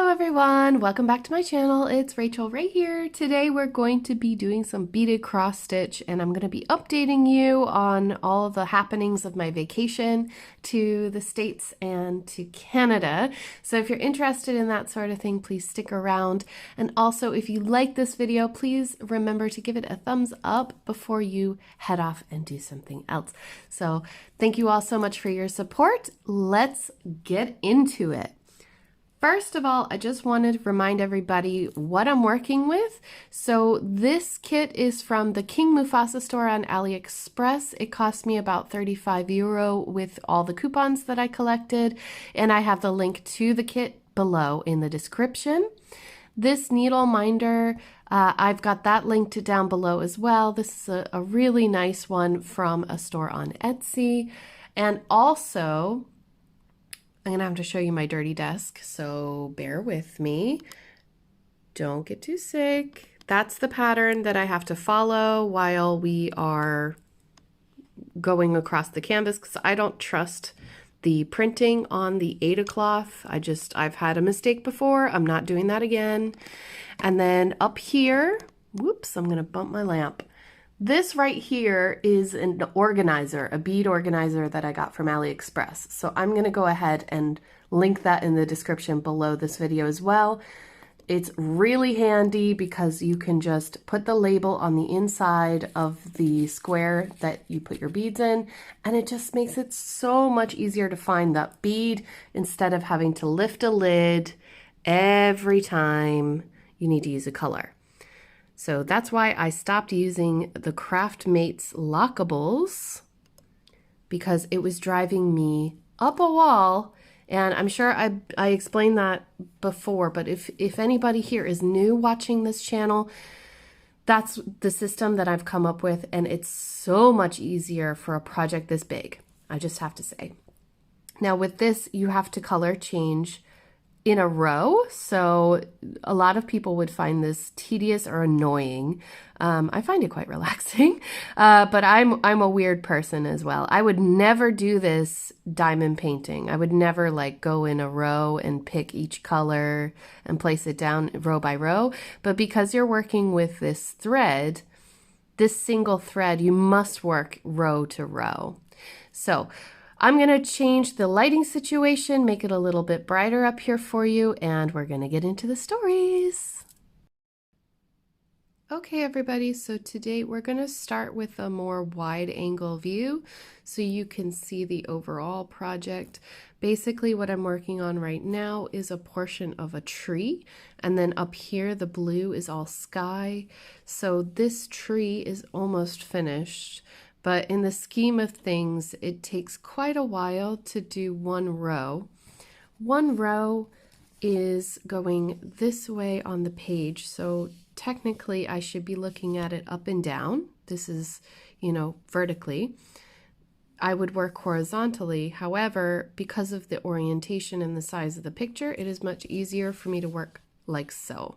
Hello everyone, welcome back to my channel. It's Rachel right here. Today we're going to be doing some beaded cross stitch and I'm going to be updating you on all of the happenings of my vacation to the States and to Canada. So if you're interested in that sort of thing, please stick around. And also if you like this video, please remember to give it a thumbs up before you head off and do something else. So thank you all so much for your support. Let's get into it. First of all, I just wanted to remind everybody what I'm working with. So this kit is from the King Mufasa store on AliExpress. It cost me about €35 with all the coupons that I collected, and I have the link to the kit below in the description. This needle minder, I've got that linked down below as well. This is a really nice one from a store on Etsy. And also, I'm going to have to show you my dirty desk, so bear with me. Don't get too sick. That's the pattern that I have to follow while we are going across the canvas because I don't trust the printing on the Aida cloth. I've had a mistake before. I'm not doing that again. And then up here, whoops, I'm going to bump my lamp. This right here is an organizer, a bead organizer that I got from AliExpress. So I'm going to go ahead and link that in the description below this video as well. It's really handy because you can just put the label on the inside of the square that you put your beads in, and it just makes it so much easier to find that bead instead of having to lift a lid every time you need to use a color. So that's why I stopped using the Craft Mates lockables, because it was driving me up a wall. And I'm sure I explained that before, but if anybody here is new watching this channel, that's the system that I've come up with, and it's so much easier for a project this big, I just have to say. Now with this, you have to color change in a row, so a lot of people would find this tedious or annoying. I find it quite relaxing, but I'm a weird person as well. I would never do this diamond painting. I would never like go in a row and pick each color and place it down row by row, but because you're working with this thread, this single thread, you must work row to row. So I'm going to change the lighting situation, make it a little bit brighter up here for you, and we're going to get into the stories. Okay, everybody, so today we're going to start with a more wide angle view so you can see the overall project. Basically, what I'm working on right now is a portion of a tree, and then up here the blue is all sky. So this tree is almost finished. But in the scheme of things, it takes quite a while to do one row. One row is going this way on the page, so technically I should be looking at it up and down. This is, vertically. I would work horizontally. However, because of the orientation and the size of the picture, it is much easier for me to work like so.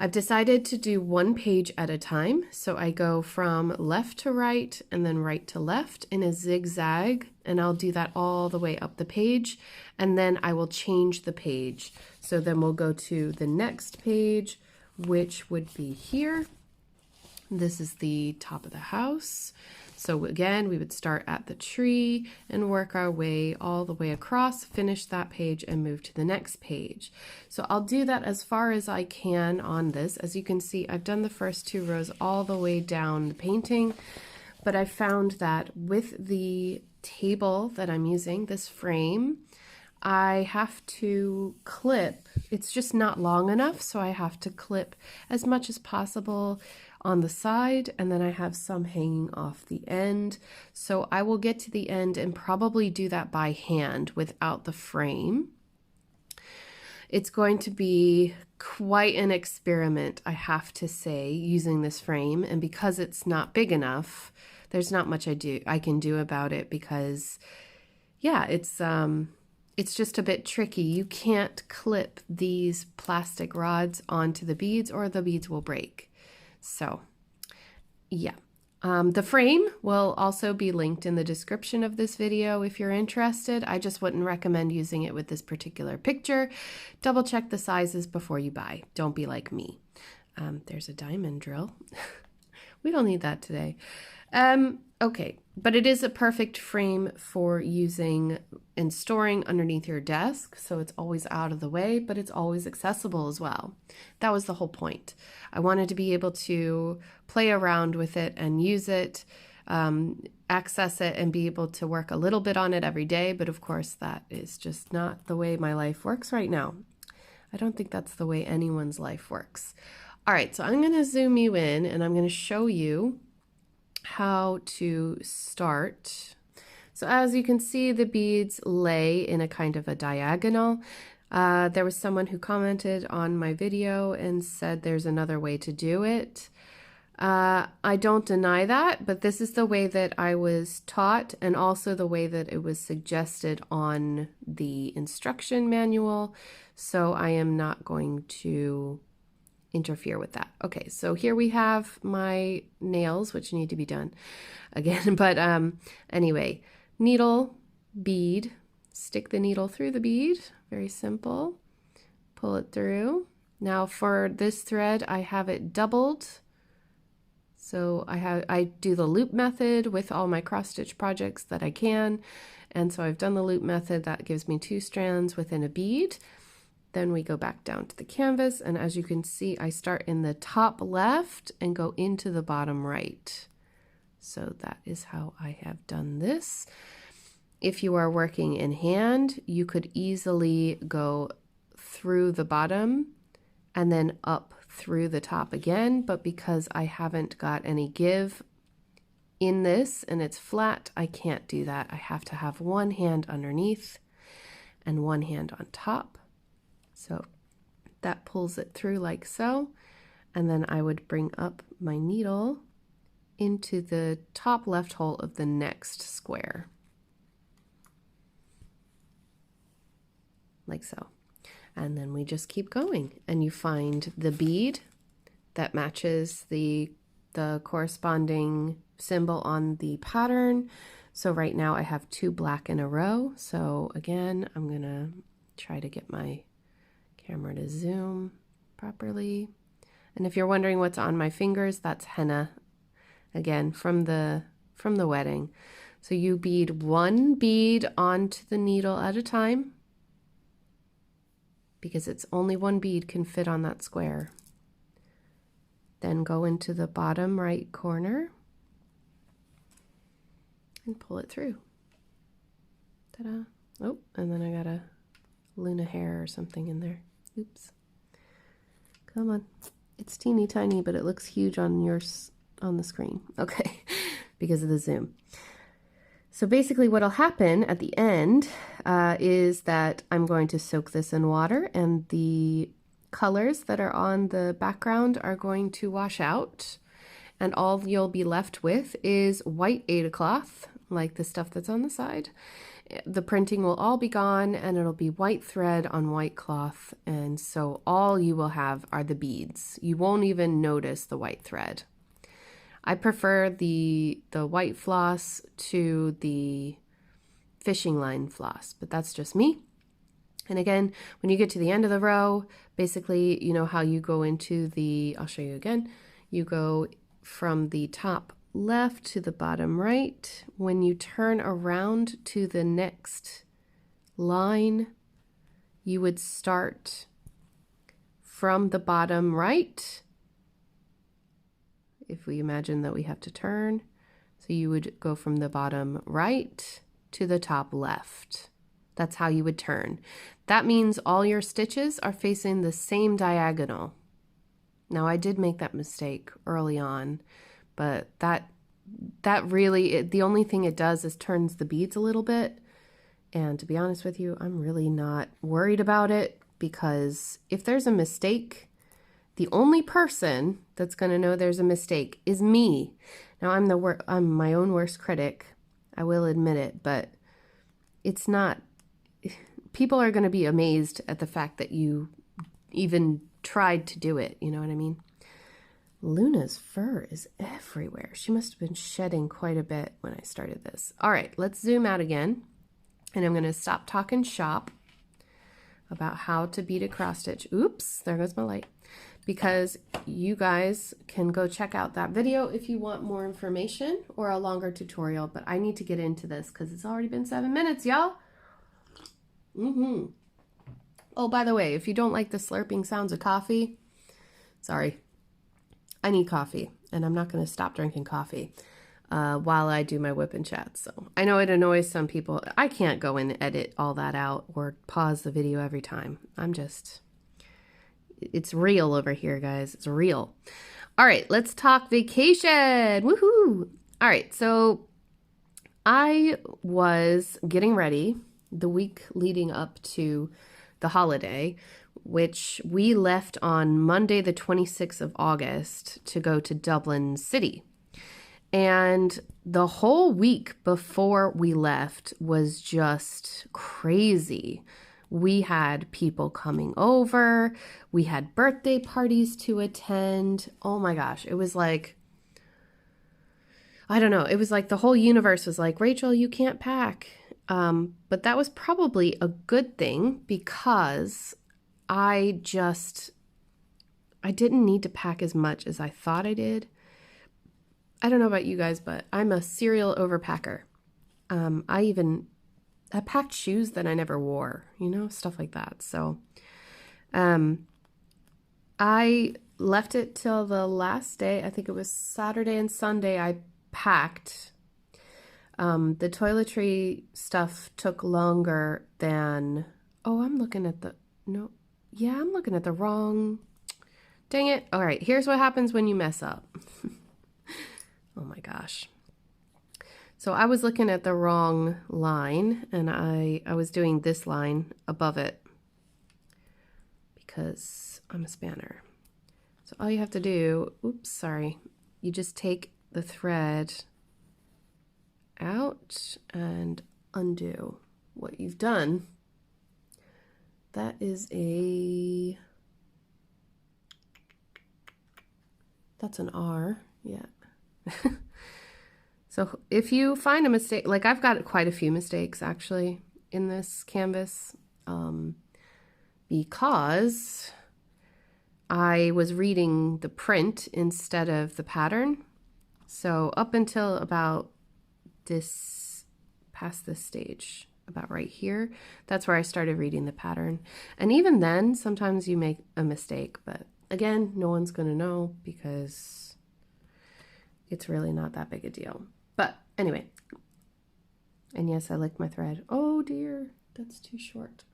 I've decided to do one page at a time, so I go from left to right and then right to left in a zigzag, and I'll do that all the way up the page, and then I will change the page. So then we'll go to the next page, which would be here. This is the top of the house. So again, we would start at the tree and work our way all the way across, finish that page, and move to the next page. So I'll do that as far as I can on this. As you can see, I've done the first two rows all the way down the painting, but I found that with the table that I'm using, this frame, I have to clip. It's just not long enough, so I have to clip as much as possible on the side, and then I have some hanging off the end. So I will get to the end and probably do that by hand without the frame. It's going to be quite an experiment, I have to say, using this frame, and because it's not big enough, there's not much I can do about it because, yeah, it's just a bit tricky. You can't clip these plastic rods onto the beads or the beads will break. So, yeah, The frame will also be linked in the description of this video if you're interested. I just wouldn't recommend using it with this particular picture. Double check the sizes before you buy. Don't be like me. There's a diamond drill. We don't need that today. Okay, but it is a perfect frame for using and storing underneath your desk, so it's always out of the way, but it's always accessible as well. That was the whole point. I wanted to be able to play around with it and use it, access it, and be able to work a little bit on it every day, but of course that is just not the way my life works right now. I don't think that's the way anyone's life works. All right, so I'm going to zoom you in and I'm going to show you how to start. So as you can see, the beads lay in a kind of a diagonal. There was someone who commented on my video and said there's another way to do it. I don't deny that, but this is the way that I was taught and also the way that it was suggested on the instruction manual. So I am not going to interfere with that. Okay, so here we have my nails, which need to be done again, but anyway, needle, bead, stick the needle through the bead, very simple, pull it through. Now for this thread, I have it doubled, so I do the loop method with all my cross stitch projects that I can, and so I've done the loop method. That gives me 2 strands within a bead. Then we go back down to the canvas, and as you can see, I start in the top left and go into the bottom right. So that is how I have done this. If you are working in hand, you could easily go through the bottom and then up through the top again, but because I haven't got any give in this and it's flat, I can't do that. I have to have one hand underneath and one hand on top. So that pulls it through like so, and then I would bring up my needle into the top left hole of the next square, like so. And then we just keep going, and you find the bead that matches the corresponding symbol on the pattern. So right now I have 2 black in a row. So again, I'm gonna try to get my camera to zoom properly. And if you're wondering what's on my fingers, that's henna, again from the wedding. So you bead 1 bead onto the needle at a time, because it's only 1 bead can fit on that square. Then go into the bottom right corner and pull it through. Ta-da. Oh, and then I got a Luna hair or something in there. Oops. Come on. It's teeny tiny, but it looks huge on the screen. Okay, because of the zoom. So basically what'll happen at the end is that I'm going to soak this in water, and the colors that are on the background are going to wash out, and all you'll be left with is white Aida cloth, like the stuff that's on the side. The printing will all be gone, and it'll be white thread on white cloth, and so all you will have are the beads. You won't even notice the white thread. I prefer the white floss to the fishing line floss, but that's just me. And again, when you get to the end of the row, basically, you know how you go into I'll show you again, you go from the top left to the bottom right. When you turn around to the next line, you would start from the bottom right, if we imagine that we have to turn. So you would go from the bottom right to the top left. That's how you would turn. That means all your stitches are facing the same diagonal. Now I did make that mistake early on, but that really, the only thing it does is turns the beads a little bit. And to be honest with you, I'm really not worried about it, because if there's a mistake, the only person that's going to know there's a mistake is me. Now I'm my own worst critic. I will admit it, but it's not, people are going to be amazed at the fact that you even tried to do it. You know what I mean? Luna's fur is everywhere. She must have been shedding quite a bit when I started this. All right, let's zoom out again. And I'm going to stop talking shop about how to bead a cross stitch. Oops, there goes my light. Because you guys can go check out that video if you want more information or a longer tutorial. But I need to get into this because it's already been 7 minutes, y'all. Oh, by the way, if you don't like the slurping sounds of coffee, sorry. I need coffee, and I'm not going to stop drinking coffee while I do my WIP and chat. So I know it annoys some people. I can't go and edit all that out or pause the video every time. It's real over here, guys. It's real. All right, let's talk vacation. Woohoo! All right, so I was getting ready the week leading up to the holiday, which we left on Monday, the 26th of August to go to Dublin City. And the whole week before we left was just crazy. We had people coming over. We had birthday parties to attend. Oh my gosh. It was like, I don't know. It was like the whole universe was like, Rachel, you can't pack. But that was probably a good thing because I didn't need to pack as much as I thought I did. I don't know about you guys, but I'm a serial overpacker. I packed shoes that I never wore, you know, stuff like that. So, I left it till the last day. I think it was Saturday and Sunday I packed. The toiletry stuff took longer than, I'm looking at the wrong, dang it. All right, here's what happens when you mess up. Oh my gosh. So I was looking at the wrong line, and I was doing this line above it because I'm a spanner. So all you have to do, you just take the thread out and undo what you've done. That is that's an R, yeah. So if you find a mistake, like I've got quite a few mistakes actually in this canvas, because I was reading the print instead of the pattern. So up until about past this stage, about right here, that's where I started reading the pattern. And even then, sometimes you make a mistake, but again, no one's going to know because it's really not that big a deal. But anyway, and yes, I licked my thread. Oh dear, that's too short.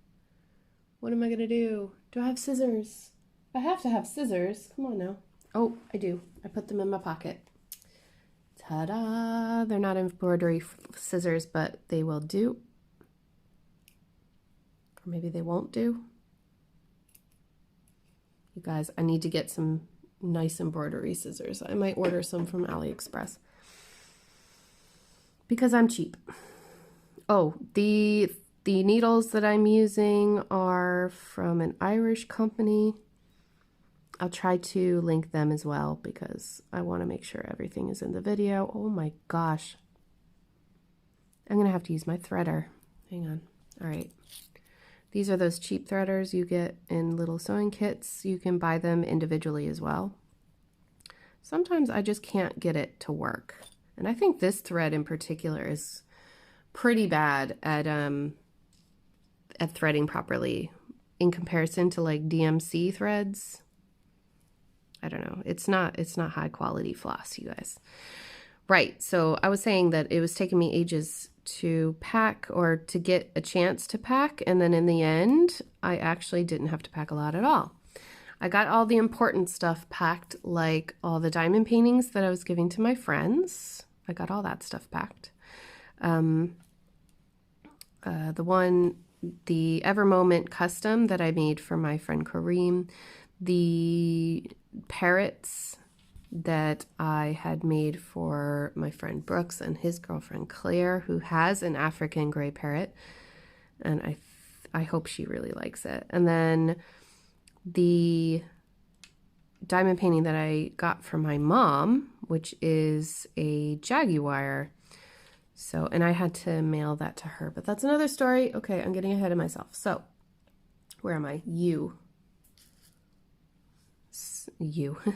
What am I going to do? Do I have scissors? I have to have scissors. Come on now. Oh, I do. I put them in my pocket. Ta-da! They're not embroidery scissors, but they will do. Or maybe they won't do. You guys, I need to get some nice embroidery scissors. I might order some from AliExpress because I'm cheap. Oh, the needles that I'm using are from an Irish company. I'll try to link them as well because I want to make sure everything is in the video. Oh my gosh. I'm going to have to use my threader. Hang on. All right. These are those cheap threaders you get in little sewing kits. You can buy them individually as well. Sometimes I just can't get it to work. And I think this thread in particular is pretty bad at threading properly in comparison to like DMC threads. I don't know. It's not high quality floss, you guys. Right. So I was saying that it was taking me ages to pack or to get a chance to pack. And then in the end, I actually didn't have to pack a lot at all. I got all the important stuff packed, like all the diamond paintings that I was giving to my friends. I got all that stuff packed. The Ever Moment custom that I made for my friend Kareem, the parrots that I had made for my friend Brooks and his girlfriend Claire, who has an African gray parrot, and I hope she really likes it. And then the diamond painting that I got from my mom, which is a Jaguar. So, and I had to mail that to her, but that's another story. Okay, I'm getting ahead of myself. So, where am I? U.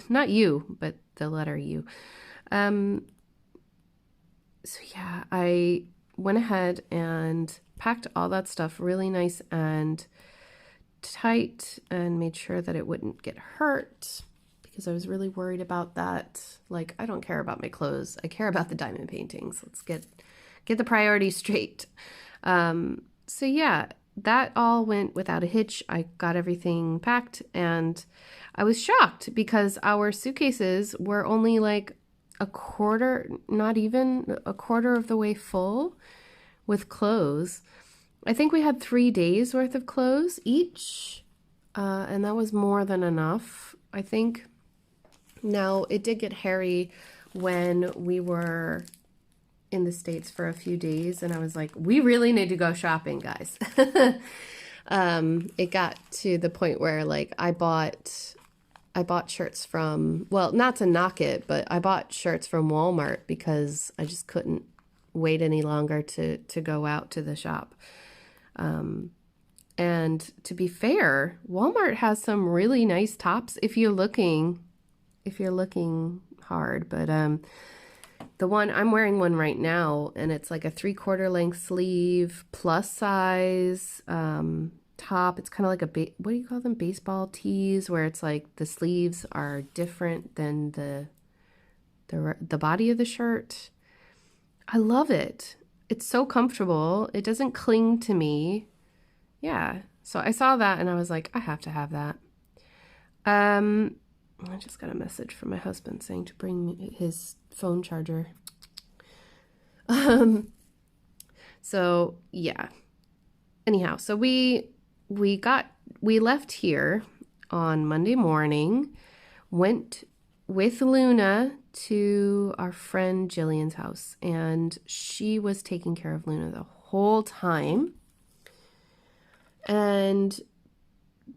Not U, but the letter U. So yeah, I went ahead and packed all that stuff really nice and tight and made sure that it wouldn't get hurt because I was really worried about that. Like, I don't care about my clothes. I care about the diamond paintings. Let's get the priorities straight. So yeah, that all went without a hitch. I got everything packed and I was shocked because our suitcases were only like a quarter, not even a quarter of the way full with clothes. I think we had 3 days worth of clothes each, and that was more than enough, I think. Now, it did get hairy when we were in the States for a few days, and I was like, we really need to go shopping, guys. It got to the point where, like, I bought shirts from, well, not to knock it, but I bought shirts from Walmart because I just couldn't wait any longer to go out to the shop. And to be fair, Walmart has some really nice tops if you're looking hard. But the one I'm wearing one right now, and it's like a 3/4 length sleeve, plus size top. It's kind of like a what do you call them? Baseball tees, where it's like the sleeves are different than the body of the shirt. I love it. It's so comfortable. It doesn't cling to me. Yeah. So I saw that and I was like, I have to have that. I just got a message from my husband saying to bring me his phone charger. So yeah. Anyhow, so we left here on Monday morning, went with Luna to our friend Jillian's house, and she was taking care of Luna the whole time. And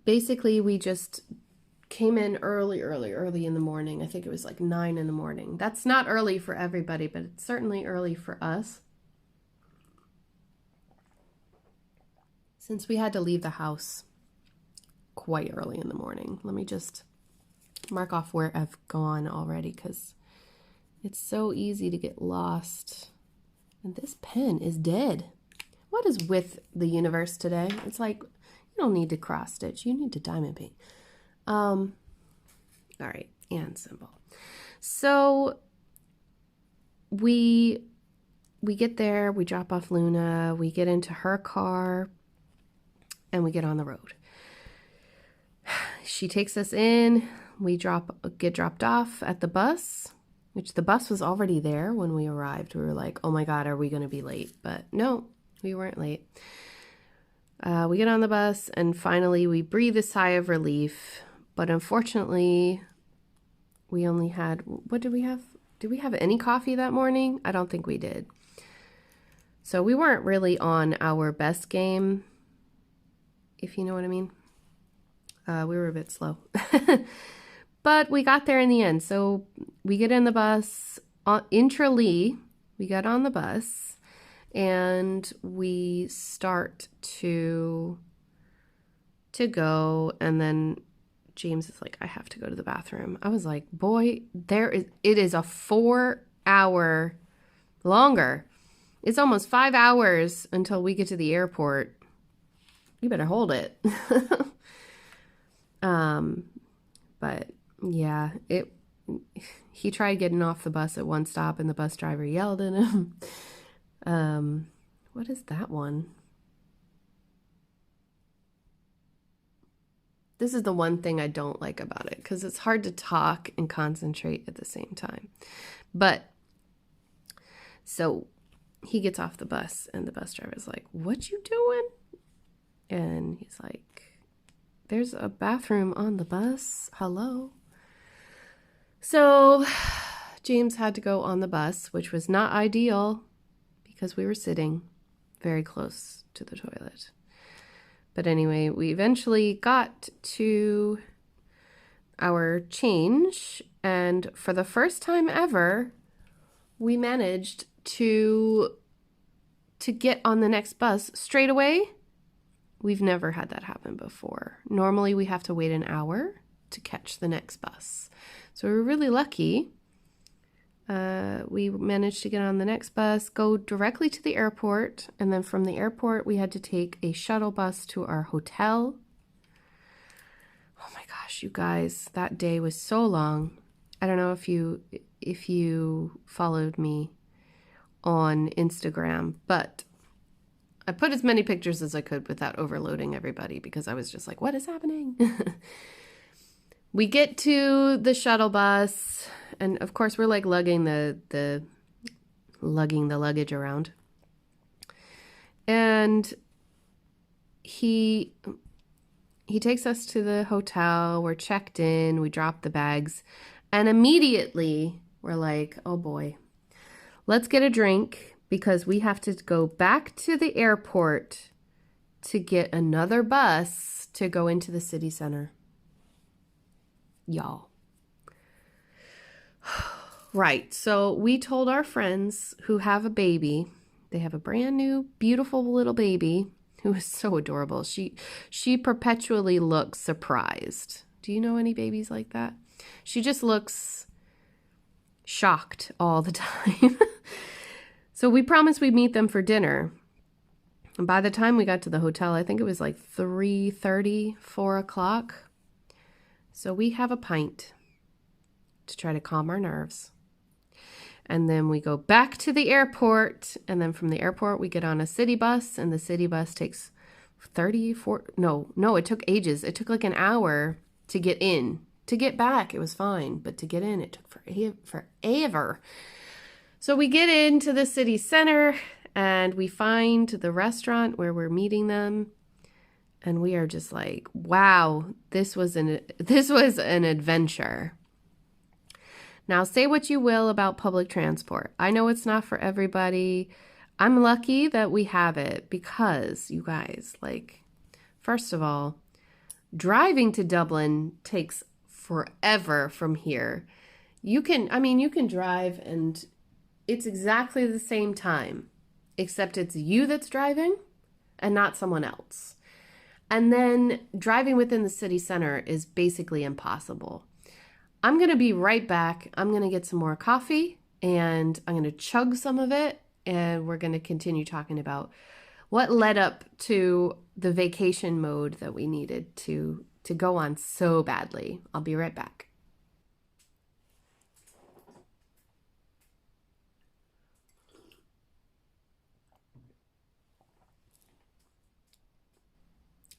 basically we just came in early in the morning. I think it was like 9 in the morning. That's not early for everybody, but it's certainly early for us, since we had to leave the house quite early in the morning. Let me just mark off where I've gone already because it's so easy to get lost. And this pen is dead. What is with the universe today? It's like, you don't need to cross stitch. You need to diamond paint. All right, and symbol. So we get there, we drop off Luna, we get into her car, and we get on the road. She takes us in, we get dropped off at the bus, which the bus was already there when we arrived. We were like, oh my God, are we going to be late? But no, we weren't late. We get on the bus and finally we breathe a sigh of relief. But unfortunately, we only had, what did we have? Did we have any coffee that morning? I don't think we did. So we weren't really on our best game, if you know what I mean. We were a bit slow. But we got there in the end. So we get in the bus, intra-Lee, we got on the bus, and we start to go, and then James is like, I have to go to the bathroom. I was like, boy, it is a 4-hour longer. It's almost 5 hours until we get to the airport. You better hold it. But yeah, he tried getting off the bus at one stop and the bus driver yelled at him. What is that one? This is the one thing I don't like about it, because it's hard to talk and concentrate at the same time. But so he gets off the bus and the bus driver's like, what you doing? And he's like, there's a bathroom on the bus. Hello. So James had to go on the bus, which was not ideal because we were sitting very close to the toilet. But anyway, we eventually got to our change, and for the first time ever, we managed to get on the next bus straight away. We've never had that happen before. Normally we have to wait an hour to catch the next bus. So we were really lucky. We managed to get on the next bus, go directly to the airport, and then from the airport we had to take a shuttle bus to our hotel. Oh my gosh, you guys, that day was so long. I don't know if you followed me on Instagram, but I put as many pictures as I could without overloading everybody because I was just like, what is happening? We get to the shuttle bus, and of course we're like lugging the luggage around. And he takes us to the hotel, we're checked in, we drop the bags, and immediately we're like, oh boy, let's get a drink because we have to go back to the airport to get another bus to go into the city center. Y'all. Right, so we told our friends who have a baby, they have a brand new, beautiful little baby who is so adorable. She perpetually looks surprised. Do you know any babies like that? She just looks shocked all the time. So we promised we'd meet them for dinner. And by the time we got to the hotel, I think it was like 3:30, 4 o'clock. So we have a pint to try to calm our nerves. And then we go back to the airport, and then from the airport we get on a city bus, and the city bus takes it took ages. It took like an hour to get in. To get back, it was fine, but to get in, it took forever. So we get into the city center, and we find the restaurant where we're meeting them, and we are just like, wow, this was an adventure. Now, say what you will about public transport. I know it's not for everybody. I'm lucky that we have it because, you guys, like, first of all, driving to Dublin takes forever from here. You can drive and it's exactly the same time, except it's you that's driving and not someone else. And then driving within the city center is basically impossible. I'm going to be right back. I'm going to get some more coffee and I'm going to chug some of it, and we're going to continue talking about what led up to the vacation mode that we needed to go on so badly. I'll be right back.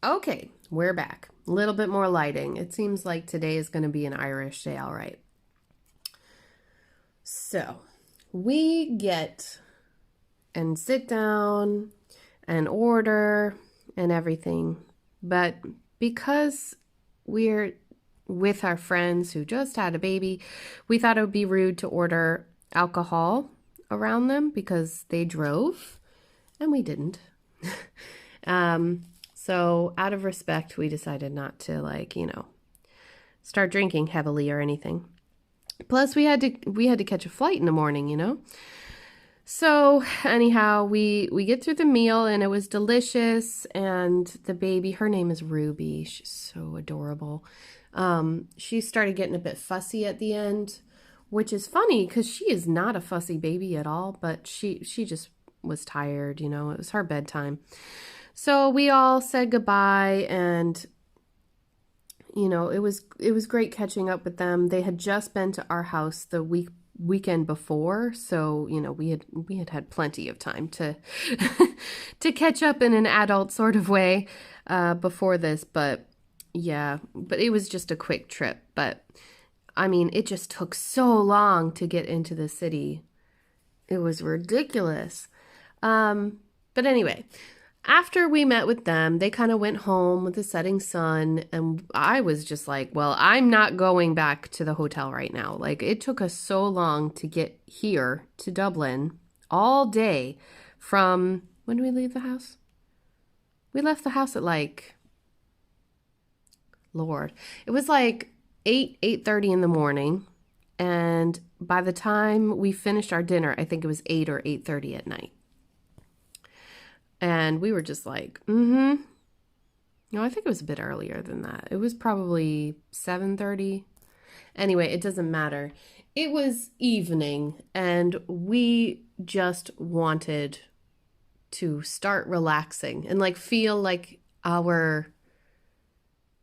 Okay, we're back. A little bit more lighting. It seems like today is going to be an Irish day, all right. So we get and sit down and order and everything. But because we're with our friends who just had a baby, we thought it would be rude to order alcohol around them because they drove and we didn't. So out of respect, we decided not to start drinking heavily or anything. Plus we had to catch a flight in the morning, So anyhow, we get through the meal and it was delicious, and the baby, her name is Ruby. She's so adorable. She started getting a bit fussy at the end, which is funny because she is not a fussy baby at all, but she just was tired, it was her bedtime. So we all said goodbye, and it was great catching up with them. They had just been to our house the weekend before, so we had plenty of time to to catch up in an adult sort of way before this. But it was just a quick trip. But it just took so long to get into the city. It was ridiculous. But anyway, after we met with them, they kind of went home with the setting sun, and I was just like, well, I'm not going back to the hotel right now. Like, it took us so long to get here to Dublin, all day from, when did we leave the house? We left the house at Lord, it was like 8:30 in the morning. And by the time we finished our dinner, I think it was 8 or 8:30 at night. And we were just like, no, I think it was a bit earlier than that. It was probably 7:30. Anyway, it doesn't matter. It was evening and we just wanted to start relaxing and like feel like our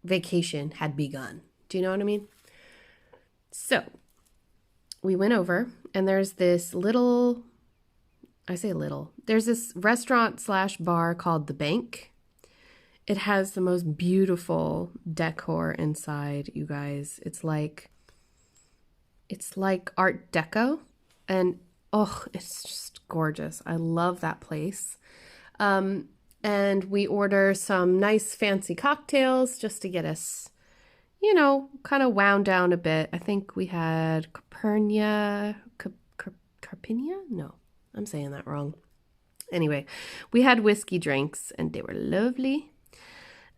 vacation had begun. Do you know what I mean? So we went over and there's this little, I say little, there's this restaurant / bar called The Bank. It has the most beautiful decor inside, you guys. It's like Art Deco, and oh, it's just gorgeous. I love that place. And we order some nice fancy cocktails just to get us, you know, kind of wound down a bit. I think we had Carpinia? No, I'm saying that wrong. Anyway, we had whiskey drinks and they were lovely.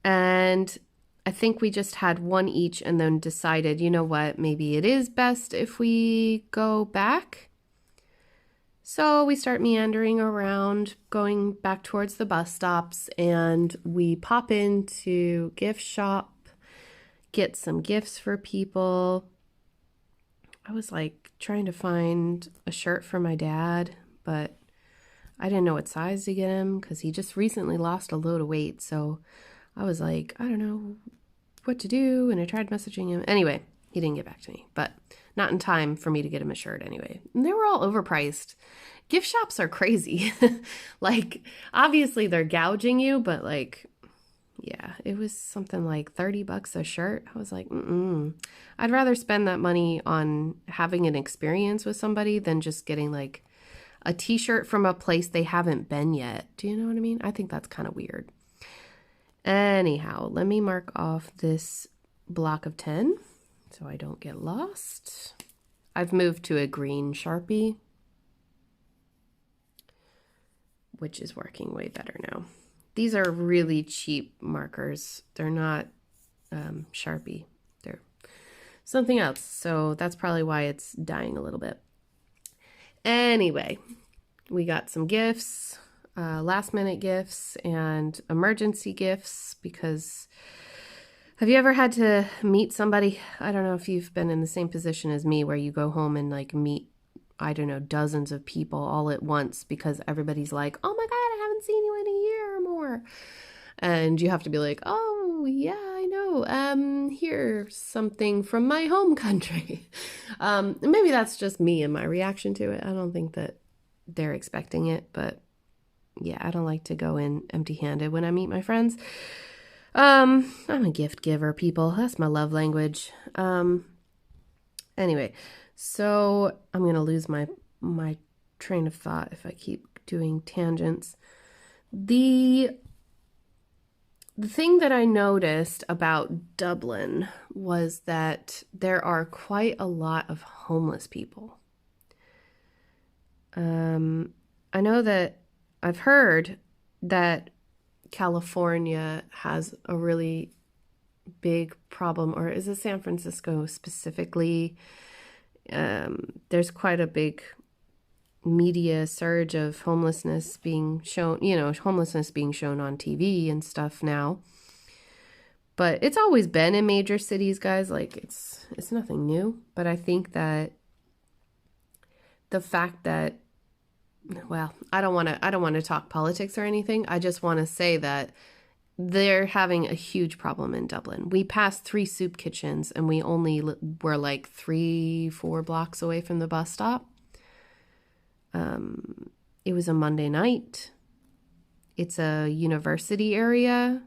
And I think we just had one each and then decided, you know what, maybe it is best if we go back. So we start meandering around, going back towards the bus stops, and we pop into gift shop, get some gifts for people. I was like trying to find a shirt for my dad, but I didn't know what size to get him because he just recently lost a load of weight. So I was like, I don't know what to do, and I tried messaging him. Anyway, he didn't get back to me, but not in time for me to get him a shirt anyway. And they were all overpriced. Gift shops are crazy. Like, obviously they're gouging you, but like, yeah, it was something like $30 a shirt. I was like, I'd rather spend that money on having an experience with somebody than just getting like a t-shirt from a place they haven't been yet. Do you know what I mean? I think that's kind of weird. Anyhow, let me mark off this block of 10 so I don't get lost. I've moved to a green Sharpie, which is working way better now. These are really cheap markers. They're not Sharpie. They're something else. So that's probably why it's dying a little bit. Anyway, we got some gifts. Last minute gifts and emergency gifts, because have you ever had to meet somebody? I don't know if you've been in the same position as me where you go home and like meet, I don't know, dozens of people all at once because everybody's like, oh my God, I haven't seen you in a year or more. And you have to be like, oh yeah, I know. Here's something from my home country. Maybe that's just me and my reaction to it. I don't think that they're expecting it, but yeah, I don't like to go in empty-handed when I meet my friends. I'm a gift giver, people. That's my love language. Anyway, so I'm going to lose my train of thought if I keep doing tangents. The thing that I noticed about Dublin was that there are quite a lot of homeless people. I know that I've heard that California has a really big problem, or is it San Francisco specifically? There's quite a big media surge of homelessness being shown, homelessness being shown on TV and stuff now. But it's always been in major cities, guys. Like it's nothing new. But I think that the fact that, well, I don't want to talk politics or anything. I just want to say that they're having a huge problem in Dublin. We passed 3 soup kitchens and we only were like 3-4 blocks away from the bus stop. It was a Monday night. It's a university area,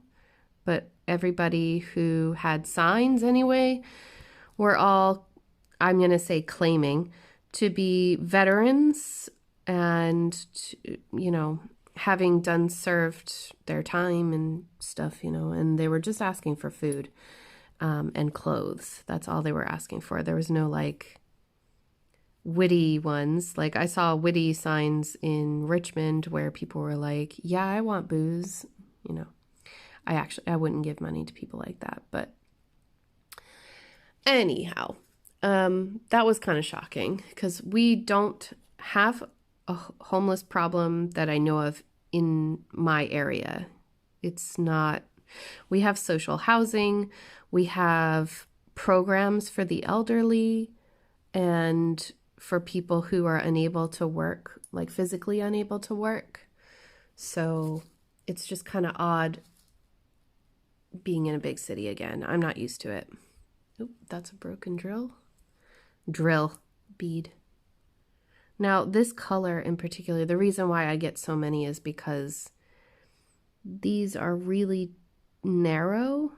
but everybody who had signs anyway were all, I'm going to say, claiming to be veterans and, having served their time and stuff, and they were just asking for food and clothes. That's all they were asking for. There was no like witty ones. Like I saw witty signs in Richmond where people were like, yeah, I want booze. I wouldn't give money to people like that. But Anyhow, that was kind of shocking because we don't have a homeless problem that I know of in my area. It's not, we have social housing, we have programs for the elderly and for people who are unable to work, like physically unable to work. So it's just kind of odd being in a big city again. I'm not used to it. Oop, that's a broken drill bead. Now this color in particular, the reason why I get so many is because these are really narrow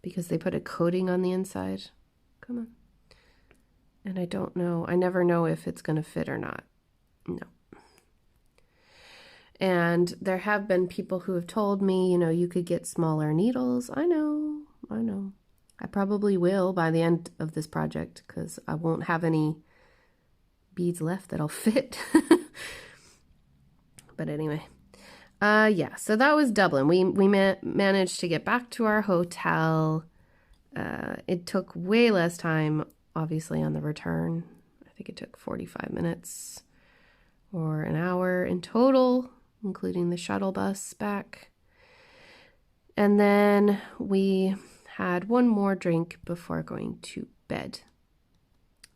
because they put a coating on the inside. Come on. And I don't know, I never know if it's going to fit or not. No. And there have been people who have told me, you know, you could get smaller needles. I know. I probably will by the end of this project because I won't have any beads left that'll fit. But anyway, yeah, so that was Dublin. We managed to get back to our hotel. It took way less time, obviously, on the return. I think it took 45 minutes or an hour in total, including the shuttle bus back. And then we had one more drink before going to bed.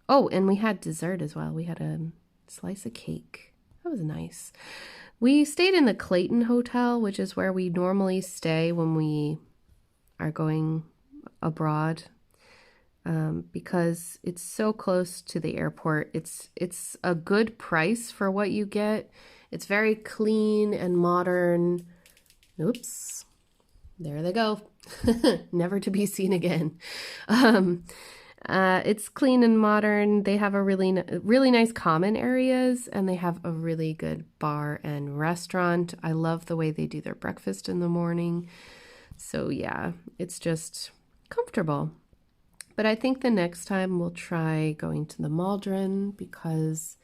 Oh, and we had dessert as well. We had a slice of cake. That was nice. We stayed in the Clayton Hotel, which is where we normally stay when we are going abroad, because it's so close to the airport. It's a good price for what you get. It's very clean and modern. Oops, there they go. Never to be seen again. It's clean and modern. They have a really nice common areas, and they have a really good bar and restaurant. I love the way they do their breakfast in the morning. So yeah, it's just comfortable. But I think the next time we'll try going to the Maldron because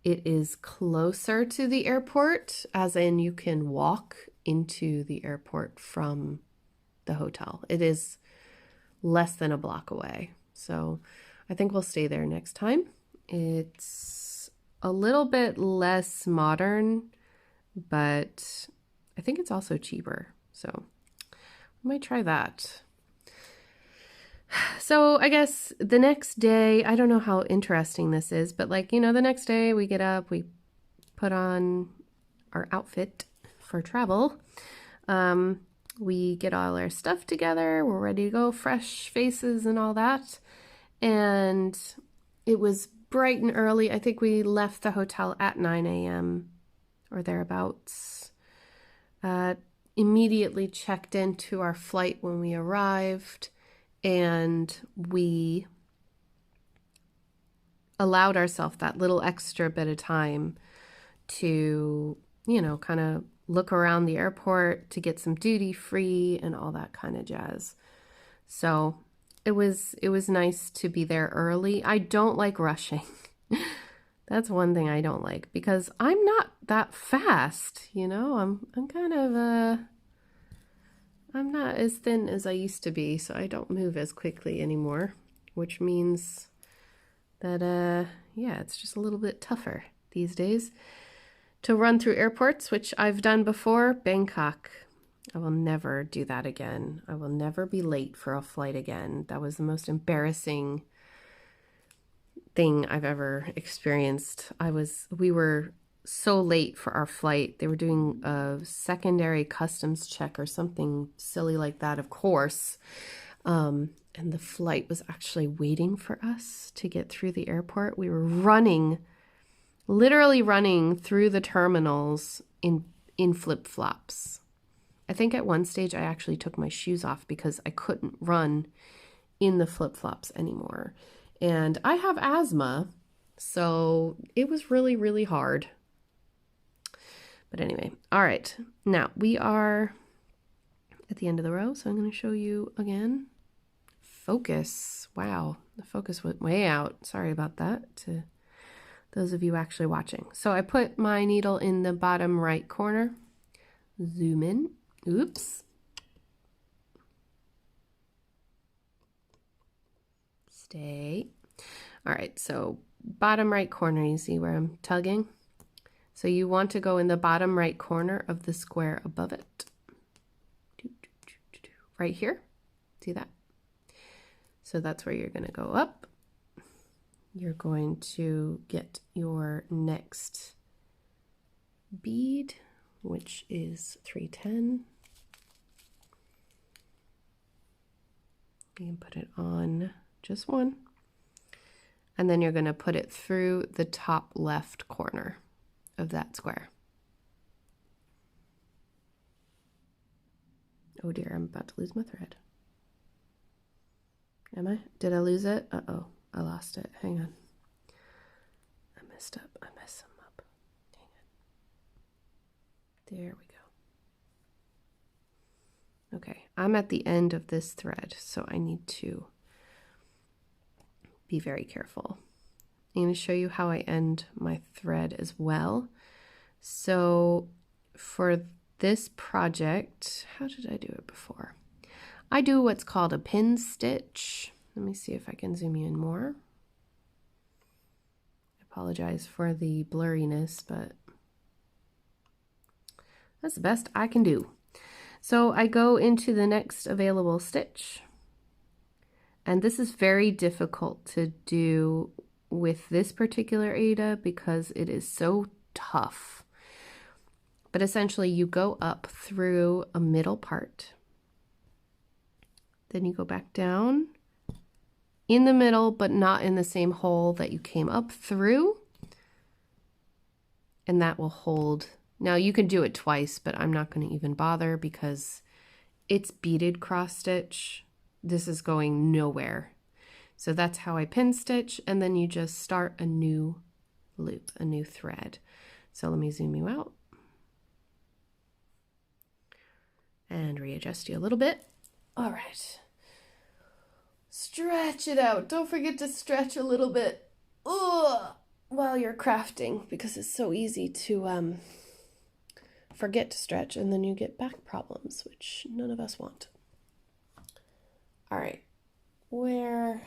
it is closer to the airport, as in you can walk into the airport from the hotel. It is less than a block away. So I think we'll stay there next time. It's a little bit less modern, but I think it's also cheaper. So I might try that. So I guess the next day, I don't know how interesting this is, but like, you know, the next day we get up, we put on our outfit for travel. We get all our stuff together. We're ready to go, fresh faces and all that. And it was bright and early. I think we left the hotel at 9 a.m. or thereabouts. Immediately checked into our flight when we arrived, and we allowed ourselves that little extra bit of time to, you know, kind of look around the airport, to get some duty free and all that kind of jazz. So it was nice to be there early. I don't like rushing. That's one thing I don't like because I'm not that fast, you know. I'm kind of I'm not as thin as I used to be, so I don't move as quickly anymore, which means that yeah, it's just a little bit tougher these days to run through airports, which I've done before. Bangkok, I will never do that again. I will never be late for a flight again. That was the most embarrassing thing I've ever experienced. We were so late for our flight. They were doing a secondary customs check or something silly like that, of course. And the flight was actually waiting for us to get through the airport. We were running, literally running through the terminals in flip-flops. I think at one stage I actually took my shoes off because I couldn't run in the flip-flops anymore. And I have asthma, so it was really, really hard. But anyway, all right. Now we are at the end of the row, so I'm going to show you again. Focus. Wow, the focus went way out. Sorry about that to those of you actually watching. So I put my needle in the bottom right corner. Zoom in. Oops. Stay. All right, so bottom right corner, you see where I'm tugging? So you want to go in the bottom right corner of the square above it. Right here, see that? So that's where you're gonna go up. You're going to get your next bead, which is 310. You can put it on just one. And then you're going to put it through the top left corner of that square. Oh dear, I'm about to lose my thread. Am I? Did I lose it? Uh-oh, I lost it. Hang on. I messed up. I messed them up. Hang on. There we go. Okay, I'm at the end of this thread, so I need to be very careful. I'm going to show you how I end my thread as well. So for this project, how did I do it before? I do what's called a pin stitch. Let me see if I can zoom you in more. I apologize for the blurriness, but that's the best I can do. So I go into the next available stitch. And this is very difficult to do with this particular Aida because it is so tough. But essentially you go up through a middle part. Then you go back down in the middle, but not in the same hole that you came up through. And that will hold. Now you can do it twice, but I'm not going to even bother because it's beaded cross stitch. This is going nowhere. So that's how I pin stitch, and then you just start a new loop, a new thread. So let me zoom you out and readjust you a little bit. All right. Stretch it out. Don't forget to stretch a little bit while you're crafting, because it's so easy to forget to stretch, and then you get back problems, which none of us want. All right, where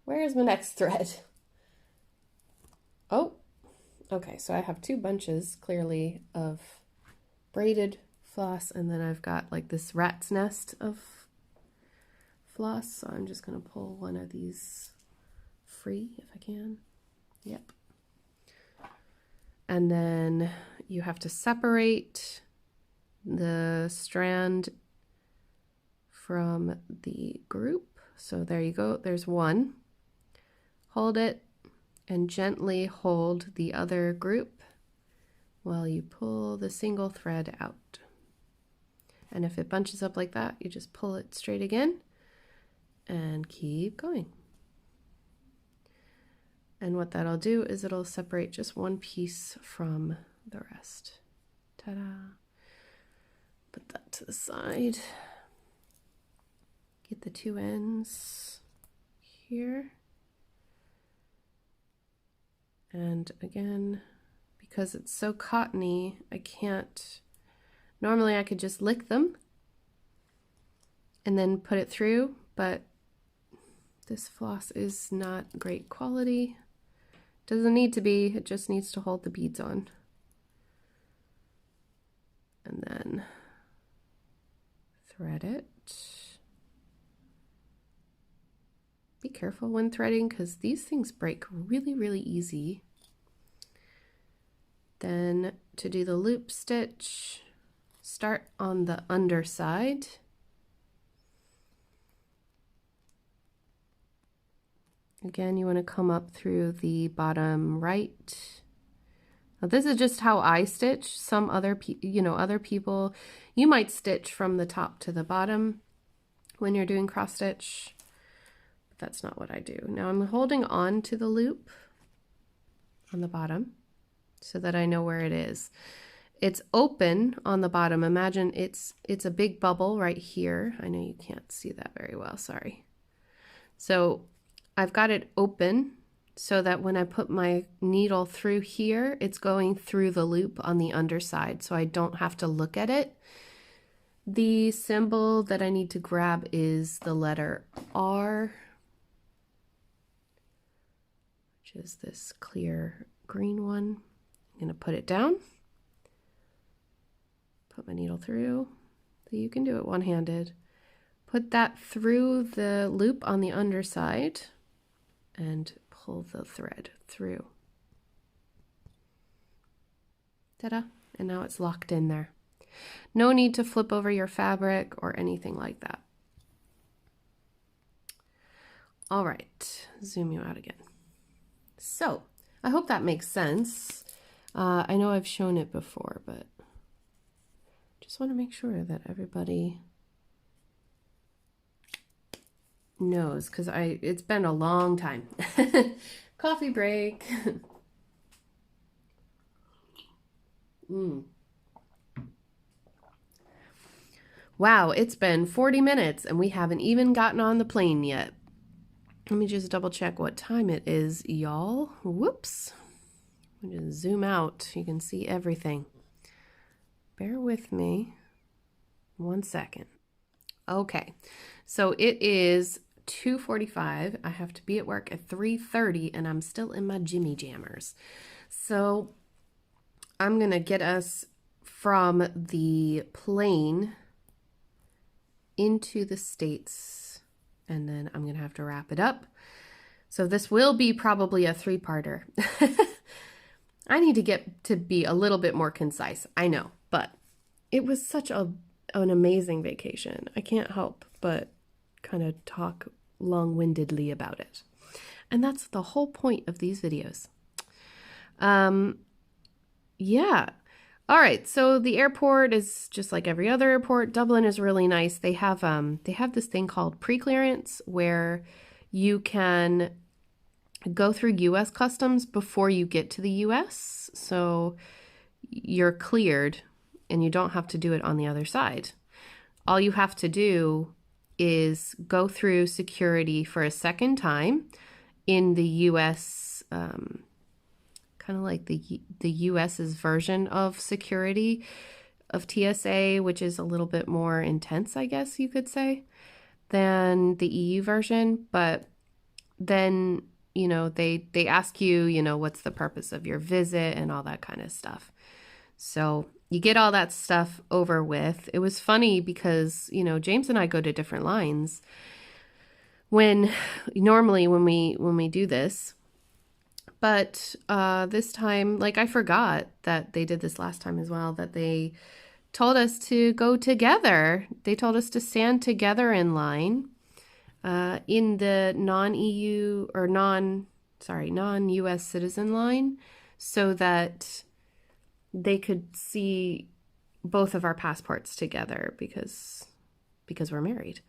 is my next thread? Oh, okay, so I have two bunches clearly of braided floss, and then I've got like this rat's nest of floss, so I'm just gonna pull one of these free if I can. Yep. And then you have to separate the strand from the group. So there you go, there's one. Hold it and gently hold the other group while you pull the single thread out. And if it bunches up like that, you just pull it straight again and keep going. And what that'll do is it'll separate just one piece from the rest. Ta-da! Put that to the side. Get the two ends here. And again, because it's so cottony, I can't, normally I could just lick them and then put it through, but this floss is not great quality. Doesn't need to be, it just needs to hold the beads on. And then thread it. Be careful when threading because these things break really, really easy. Then to do the loop stitch, start on the underside. Again, you want to come up through the bottom right. Now, this is just how I stitch. Some other other people, you might stitch from the top to the bottom when you're doing cross stitch. But that's not what I do. Now I'm holding on to the loop on the bottom so that I know where it is. It's open on the bottom. Imagine it's a big bubble right here. I know you can't see that very well, sorry. So I've got it open so that when I put my needle through here, it's going through the loop on the underside, so I don't have to look at it. The symbol that I need to grab is the letter R, which is this clear green one. I'm going to put it down, put my needle through, so you can do it one-handed. Put that through the loop on the underside and pull the thread through. Ta-da! And now it's locked in there. No need to flip over your fabric or anything like that. All right, zoom you out again. So, I hope that makes sense. I know I've shown it before, but just want to make sure that everybody knows, because it's been a long time. Coffee break. Wow, it's been 40 minutes and we haven't even gotten on the plane yet. Let me just double check what time it is, y'all. Whoops. Let me just zoom out. You can see everything. Bear with me 1 second. Okay, so it is 2:45. I have to be at work at 3:30 and I'm still in my Jimmy Jammers. So I'm gonna get us from the plane into the States, and then I'm gonna have to wrap it up. So this will be probably a 3-parter. I need to get to be a little bit more concise, I know, but it was such an amazing vacation. I can't help but kind of talk long-windedly about it. And that's the whole point of these videos. Yeah. All right, so the airport is just like every other airport. Dublin is really nice. They have this thing called pre-clearance where you can go through US customs before you get to the US. So you're cleared and you don't have to do it on the other side. All you have to do is go through security for a second time in the US, kind of like the US's version of security of TSA, which is a little bit more intense, I guess you could say, than the EU version. But then, you know, they ask you, you know, what's the purpose of your visit and all that kind of stuff. So you get all that stuff over with. It was funny because, you know, James and I go to different lines normally when we do this. But this time, like, I forgot that they did this last time as well, that they told us to go together. They told us to stand together in line in the non-EU or non-US citizen line so that they could see both of our passports together because we're married.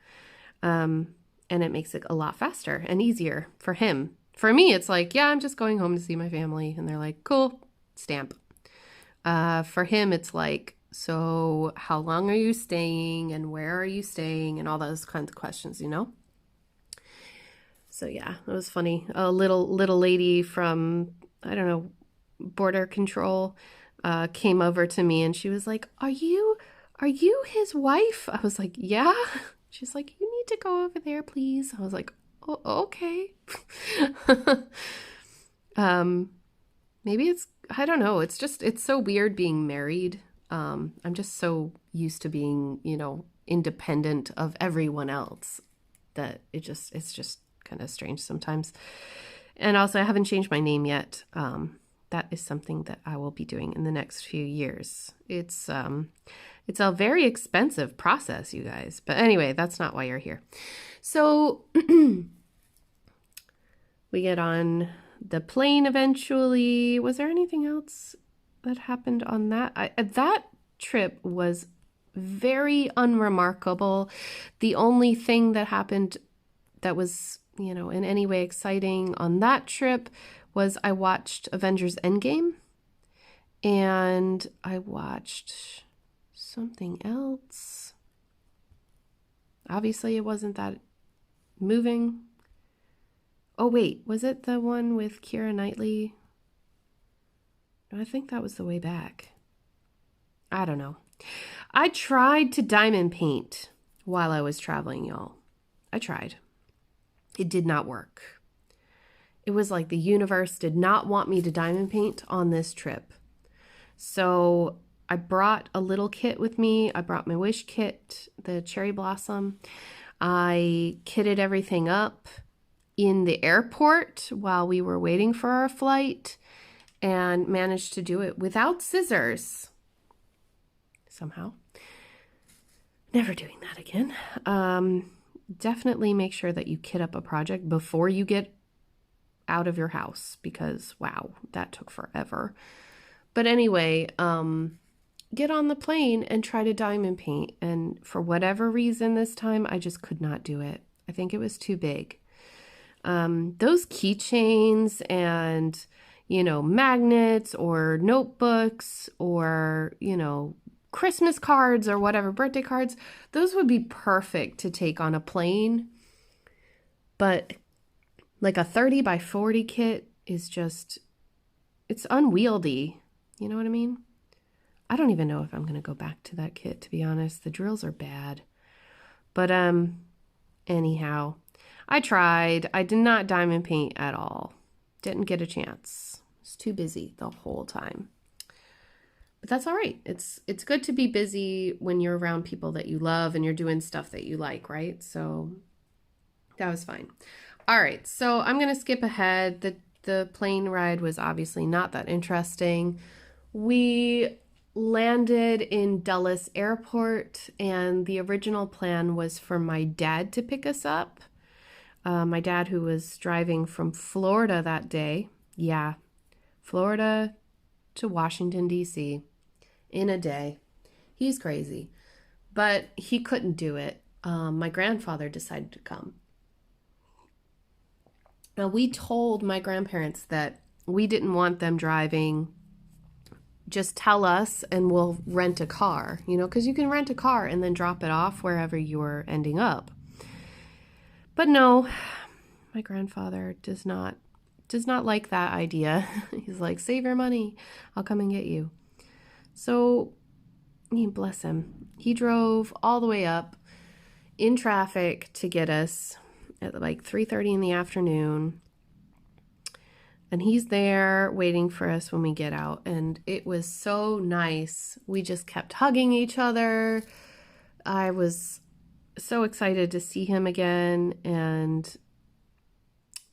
And it makes it a lot faster and easier for him. For me, it's like, yeah, I'm just going home to see my family. And they're like, cool, stamp. For him, it's like, so how long are you staying and where are you staying and all those kinds of questions, you know? So yeah, it was funny. A little lady from, I don't know, border control came over to me and she was like, are you his wife? I was like, yeah. She's like, you need to go over there, please. I was like, oh, okay. Maybe it's, I don't know. It's so weird being married. I'm just so used to being, you know, independent of everyone else that it's just kind of strange sometimes. And also I haven't changed my name yet. That is something that I will be doing in the next few years. It's a very expensive process, you guys. But anyway, that's not why you're here. So we get on the plane eventually. Was there anything else that happened on that? That trip was very unremarkable. The only thing that happened that was, you know, in any way exciting on that trip was I watched Avengers Endgame and I watched something else. Obviously, it wasn't that moving. Oh, wait, was it the one with Keira Knightley? No, I think that was The Way Back. I don't know. I tried to diamond paint while I was traveling, y'all. I tried. It did not work. It was like the universe did not want me to diamond paint on this trip. So I brought a little kit with me. I brought my wish kit, the cherry blossom. I kitted everything up in the airport while we were waiting for our flight and managed to do it without scissors. Somehow. Never doing that again. Definitely make sure that you kit up a project before you get out of your house because, wow, that took forever. But anyway, get on the plane and try to diamond paint. And for whatever reason this time, I just could not do it. I think it was too big. Those keychains and, magnets or notebooks or, Christmas cards or whatever, birthday cards, those would be perfect to take on a plane. But like a 30 by 40 kit is just, it's unwieldy. You know what I mean? I don't even know if I'm going to go back to that kit, to be honest. The drills are bad. But anyhow, I tried. I did not diamond paint at all. Didn't get a chance. I was too busy the whole time. But that's all right. It's good to be busy when you're around people that you love and you're doing stuff that you like, right? So that was fine. All right, so I'm going to skip ahead. The plane ride was obviously not that interesting. We landed in Dulles Airport, and the original plan was for my dad to pick us up. My dad, who was driving from Florida that day. Yeah, Florida to Washington, D.C. in a day. He's crazy, but he couldn't do it. My grandfather decided to come. Now, we told my grandparents that we didn't want them driving. Just tell us and we'll rent a car, because you can rent a car and then drop it off wherever you're ending up. But no, my grandfather does not like that idea. He's like, save your money. I'll come and get you. So, bless him. He drove all the way up in traffic to get us at like 3:30 in the afternoon. And he's there waiting for us when we get out. And it was so nice. We just kept hugging each other. I was so excited to see him again. And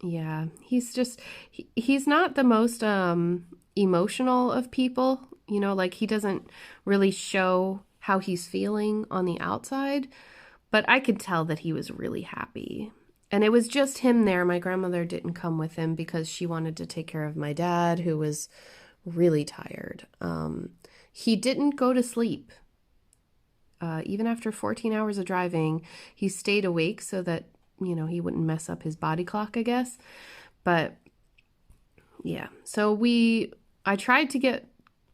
yeah, he's not the most emotional of people. Like he doesn't really show how he's feeling on the outside. But I could tell that he was really happy. And it was just him there. My grandmother didn't come with him because she wanted to take care of my dad, who was really tired. He didn't go to sleep. Even after 14 hours of driving, he stayed awake so that, he wouldn't mess up his body clock, I guess. But yeah, so I tried to get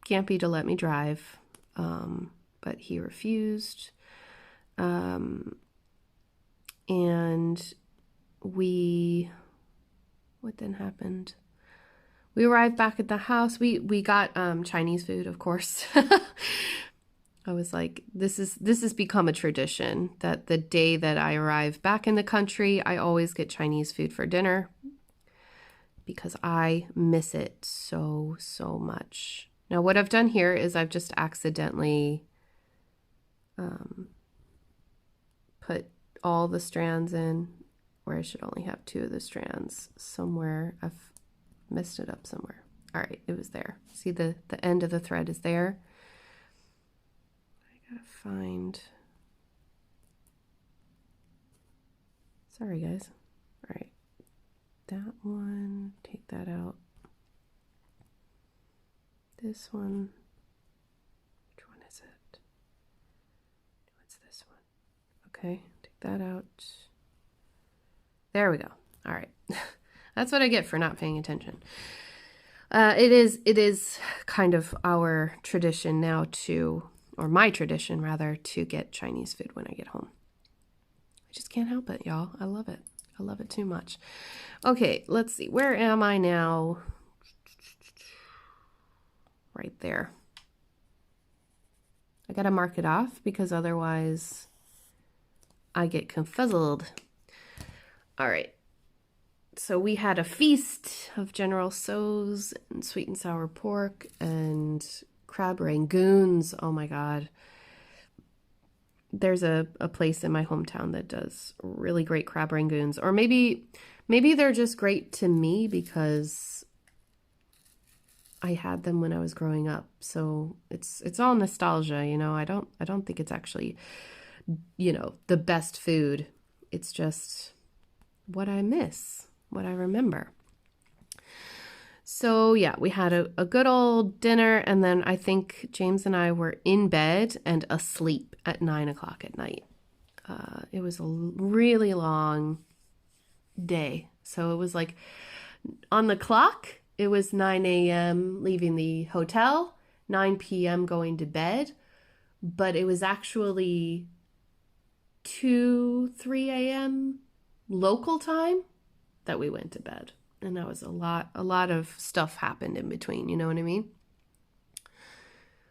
Gampy to let me drive, but he refused. And what then happened? We arrived back at the house. We got Chinese food, of course. I was like, this has become a tradition that the day that I arrive back in the country, I always get Chinese food for dinner because I miss it so, so much. Now, what I've done here is I've just accidentally put all the strands in where I should only have 2 of the strands somewhere. I've messed it up somewhere. All right, it was there. See, the end of the thread is there. I gotta find. Sorry, guys. All right, that one, take that out. This one, which one is it? What's this one? Okay, take that out. There we go. All right. That's what I get for not paying attention. It is kind of our tradition now or my tradition rather, to get Chinese food when I get home. I just can't help it, y'all. I love it. I love it too much. Okay, let's see. Where am I now? Right there. I gotta mark it off because otherwise I get confuzzled. All right. So we had a feast of General Tso's and sweet and sour pork and crab rangoons. Oh my God. There's a place in my hometown that does really great crab rangoons. Or maybe they're just great to me because I had them when I was growing up. So it's all nostalgia, you know. I don't think it's actually, you know, the best food. It's just what I miss, what I remember. So yeah, we had a good old dinner, and then I think James and I were in bed and asleep at 9 o'clock at night. It was a really long day. So it was like on the clock, it was 9 a.m. leaving the hotel, 9 p.m. going to bed, but it was actually 2, 3 a.m. local time that we went to bed. And that was a lot of stuff happened in between, you know what I mean?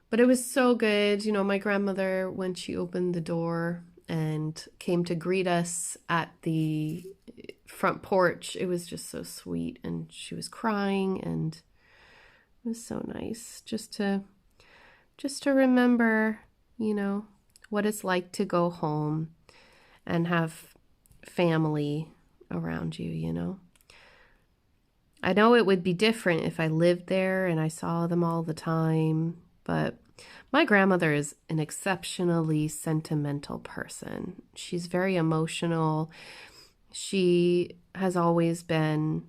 But it was so good. You know, my grandmother, when she opened the door and came to greet us at the front porch, it was just so sweet. And she was crying, and it was so nice just to remember, you know, what it's like to go home and have family around you, you know. I know it would be different if I lived there and I saw them all the time, but my grandmother is an exceptionally sentimental person. She's very emotional. She has always been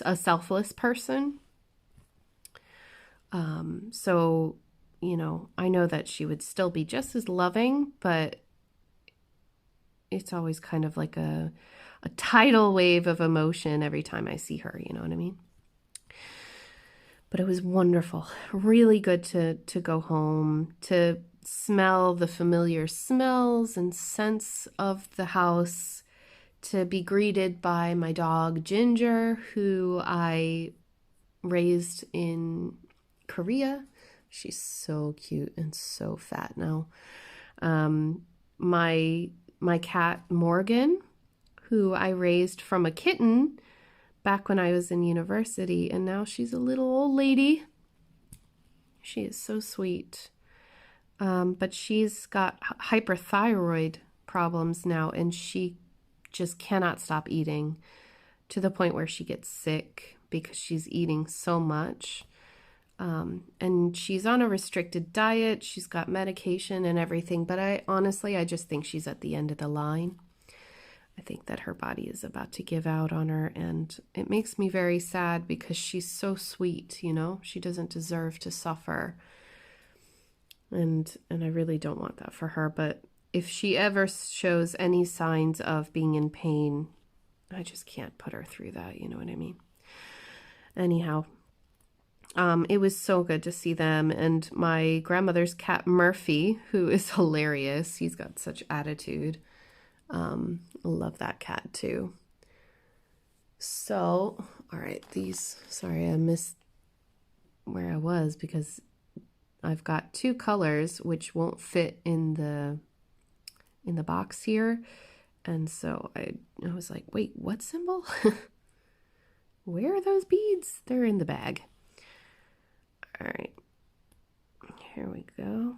a selfless person. So, you know, I know that she would still be just as loving, but it's always kind of like a tidal wave of emotion every time I see her, you know what I mean? But it was wonderful, really good to go home, to smell the familiar smells and scents of the house, to be greeted by my dog Ginger, who I raised in Korea. She's so cute and so fat now. My cat Morgan, who I raised from a kitten back when I was in university, and now she's a little old lady. She is so sweet. But she's got hyperthyroid problems now, and she just cannot stop eating to the point where she gets sick because she's eating so much. And she's on a restricted diet. She's got medication and everything, but I just think she's at the end of the line. I think that her body is about to give out on her, and it makes me very sad because she's so sweet, you know? She doesn't deserve to suffer. And I really don't want that for her, but if she ever shows any signs of being in pain, I just can't put her through that, you know what I mean? Anyhow, it was so good to see them, and my grandmother's cat Murphy, who is hilarious. He's got such attitude. I love that cat too. So, all right, sorry, I missed where I was because I've got two colors which won't fit in the box here. And so I was like, wait, what symbol? Where are those beads? They're in the bag. All right, here we go.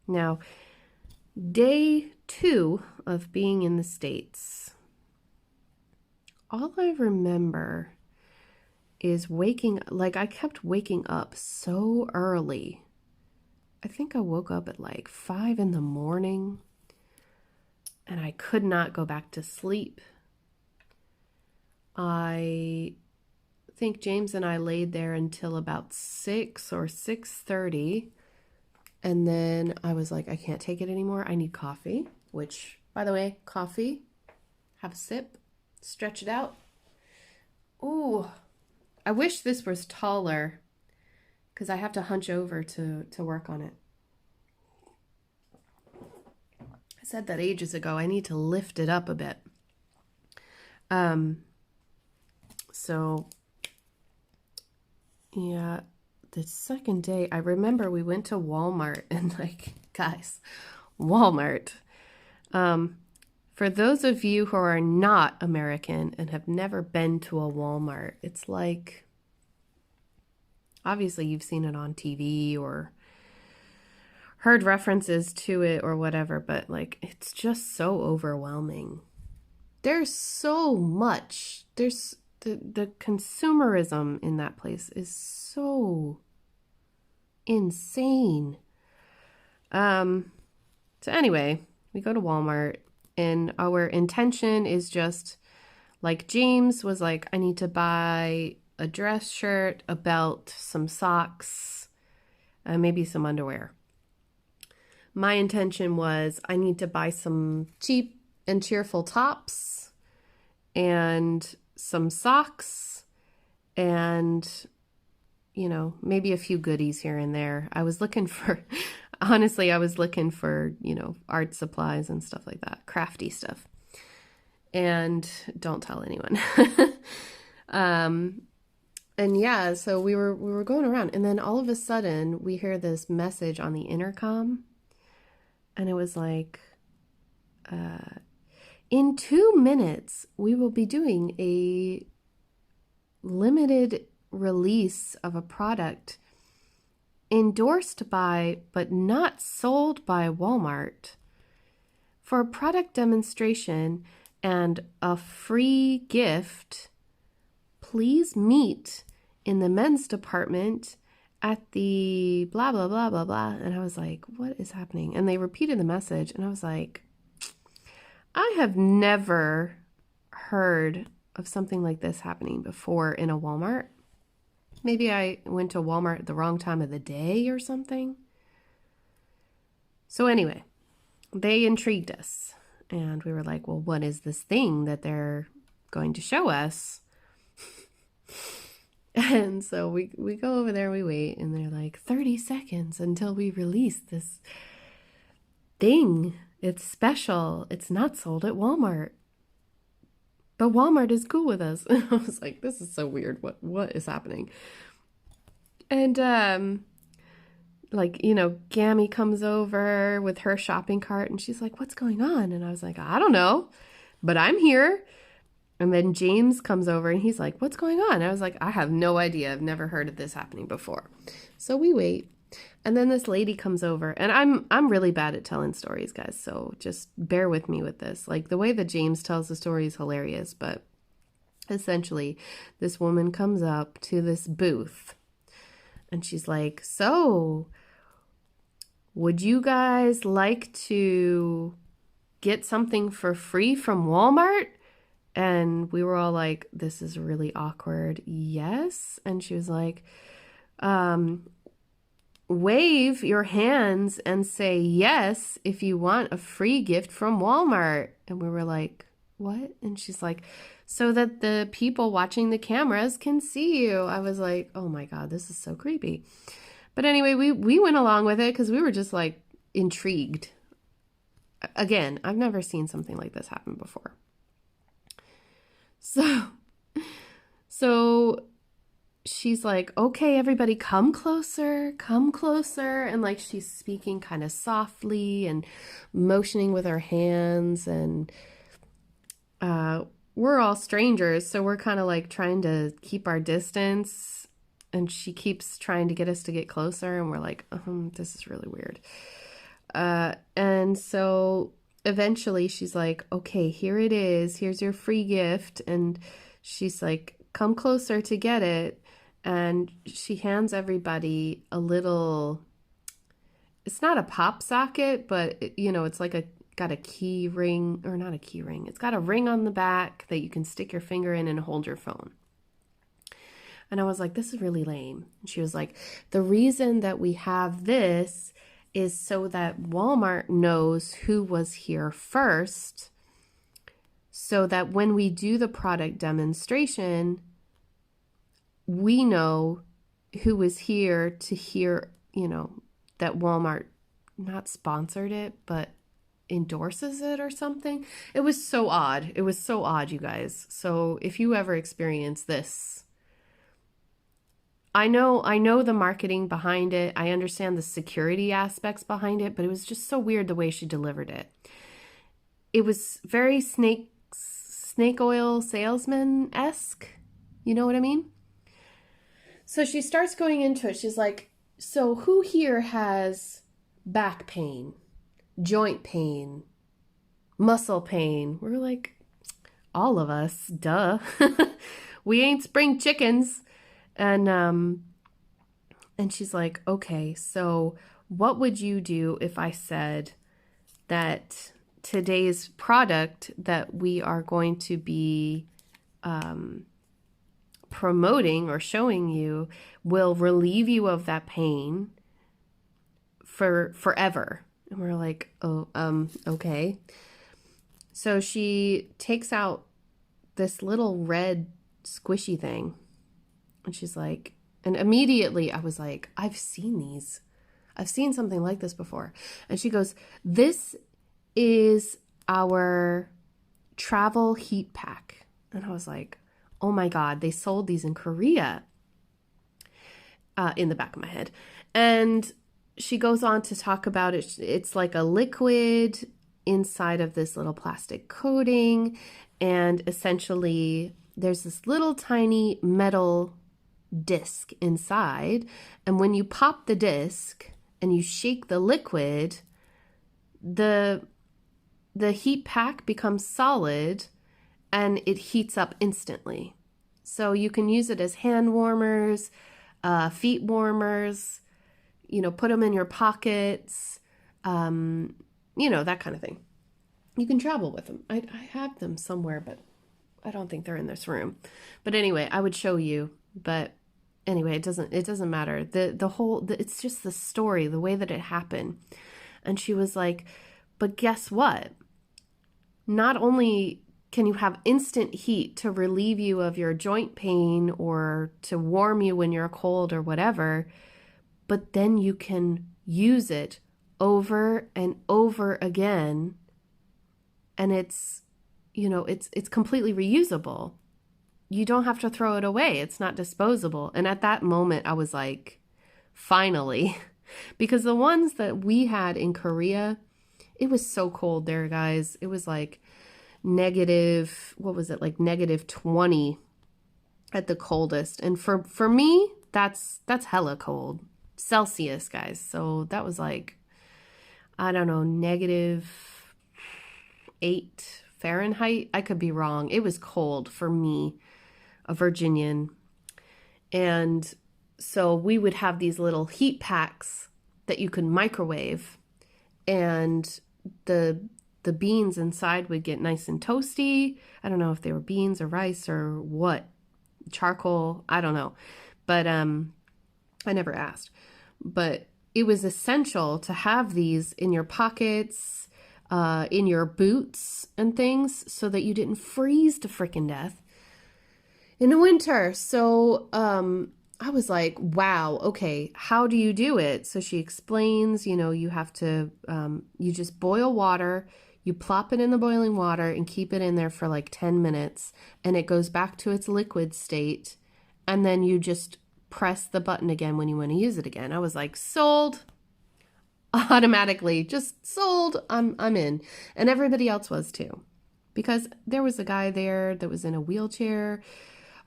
Now, day 2 of being in the States, all I remember is I kept waking up so early. I think I woke up at like 5 in the morning, and I could not go back to sleep. I think James and I laid there until about 6 or 6:30. And then I was like, I can't take it anymore. I need coffee, which, by the way, coffee, have a sip, stretch it out. Ooh, I wish this was taller because I have to hunch over to work on it. I said that ages ago. I need to lift it up a bit. So, yeah, the second day, I remember we went to Walmart and like, guys, Walmart. For those of you who are not American and have never been to a Walmart, it's like, obviously you've seen it on TV or heard references to it or whatever, but like, it's just so overwhelming. There's so much. There's the consumerism in that place is so insane. So anyway, we go to Walmart and our intention is just like James was like, I need to buy a dress shirt, a belt, some socks, maybe some underwear. My intention was I need to buy some cheap and cheerful tops and some socks and, you know, maybe a few goodies here and there. I was looking for, honestly, I was looking for, you know, art supplies and stuff like that, crafty stuff. And don't tell anyone. And yeah, so we were going around and then all of a sudden we hear this message on the intercom and it was like, in 2 minutes, we will be doing a limited release of a product endorsed by, but not sold by Walmart. For a product demonstration and a free gift, please meet in the men's department at the blah, blah, blah, blah, blah. And I was like, what is happening? And they repeated the message and I was like, I have never heard of something like this happening before in a Walmart. Maybe I went to Walmart at the wrong time of the day or something. So anyway, they intrigued us and we were like, well, what is this thing that they're going to show us? And so we go over there, we wait, and they're like, 30 seconds until we release this thing. It's special. It's not sold at Walmart. But Walmart is cool with us. And I was like, this is so weird. What is happening? And like, you know, Gammy comes over with her shopping cart and she's like, what's going on? And I was like, I don't know, but I'm here. And then James comes over and he's like, what's going on? I was like, I have no idea. I've never heard of this happening before. So we wait. And then this lady comes over and I'm really bad at telling stories, guys. So just bear with me with this. Like the way that James tells the story is hilarious, but essentially this woman comes up to this booth and she's like, so would you guys like to get something for free from Walmart? And we were all like, this is really awkward. Yes. And she was like, wave your hands and say yes if you want a free gift from Walmart. And we were like, what? And she's like, so that the people watching the cameras can see you. I was like, oh my God, this is so creepy. But anyway, we went along with it because we were just like intrigued. Again, I've never seen something like this happen before. So she's like, okay, everybody come closer. And like, she's speaking kind of softly and motioning with her hands. And we're all strangers. So we're kind of like trying to keep our distance. And she keeps trying to get us to get closer. And we're like, this is really weird. And so eventually she's like, okay, here it is. Here's your free gift. And she's like, come closer to get it. And she hands everybody a little, it's not a pop socket, but you know, it's like got a key ring, or not a key ring. It's got a ring on the back that you can stick your finger in and hold your phone. And I was like, this is really lame. And she was like, the reason that we have this is so that Walmart knows who was here first, so that when we do the product demonstration, we know who was here to hear, you know, that Walmart not sponsored it, but endorses it or something. It was so odd. It was so odd, you guys. So if you ever experience this, I know the marketing behind it. I understand the security aspects behind it, but it was just so weird the way she delivered it. It was very snake oil salesman-esque. You know what I mean? So she starts going into it. She's like, so who here has back pain, joint pain, muscle pain? We're like, all of us, duh. We ain't spring chickens. And she's like, okay, so what would you do if I said that today's product that we are going to be promoting or showing you will relieve you of that pain for forever? And we're like, oh, okay. So she takes out this little red squishy thing, and she's like, and immediately I was like, I've seen these. I've seen something like this before. And she goes, this is our travel heat pack. And I was like, oh my God, they sold these in Korea, in the back of my head. And she goes on to talk about it. It's like a liquid inside of this little plastic coating. And essentially there's this little tiny metal disc inside. And when you pop the disc and you shake the liquid, the heat pack becomes solid and it heats up instantly. So you can use it as hand warmers, feet warmers, you know, put them in your pockets, you know, that kind of thing. You can travel with them. I have them somewhere, but I don't think they're in this room. But anyway, I would show you. But anyway, it doesn't matter. It's just the story, the way that it happened. And she was like, but guess what? Not only can you have instant heat to relieve you of your joint pain or to warm you when you're cold or whatever, but then you can use it over and over again. And it's, you know, it's completely reusable. You don't have to throw it away. It's not disposable. And at that moment, I was like, finally, because the ones that we had in Korea, it was so cold there, guys. It was like negative, what was it? Like negative 20 at the coldest. And for me, that's hella cold. Celsius, guys. So that was like, I don't know, -8 Fahrenheit. I could be wrong. It was cold for me, a Virginian. And so we would have these little heat packs that you could microwave, and the beans inside would get nice and toasty. I don't know if they were beans or rice or what, charcoal, I don't know. But I never asked. But it was essential to have these in your pockets, in your boots and things, so that you didn't freeze to freaking death in the winter. So I was like, wow, okay, how do you do it? So she explains, you know, you have to, you just boil water, you plop it in the boiling water and keep it in there for like 10 minutes, and it goes back to its liquid state, and then you just press the button again when you want to use it again. I was like, sold. Automatically, just sold. I'm in. And everybody else was too, because there was a guy there that was in a wheelchair.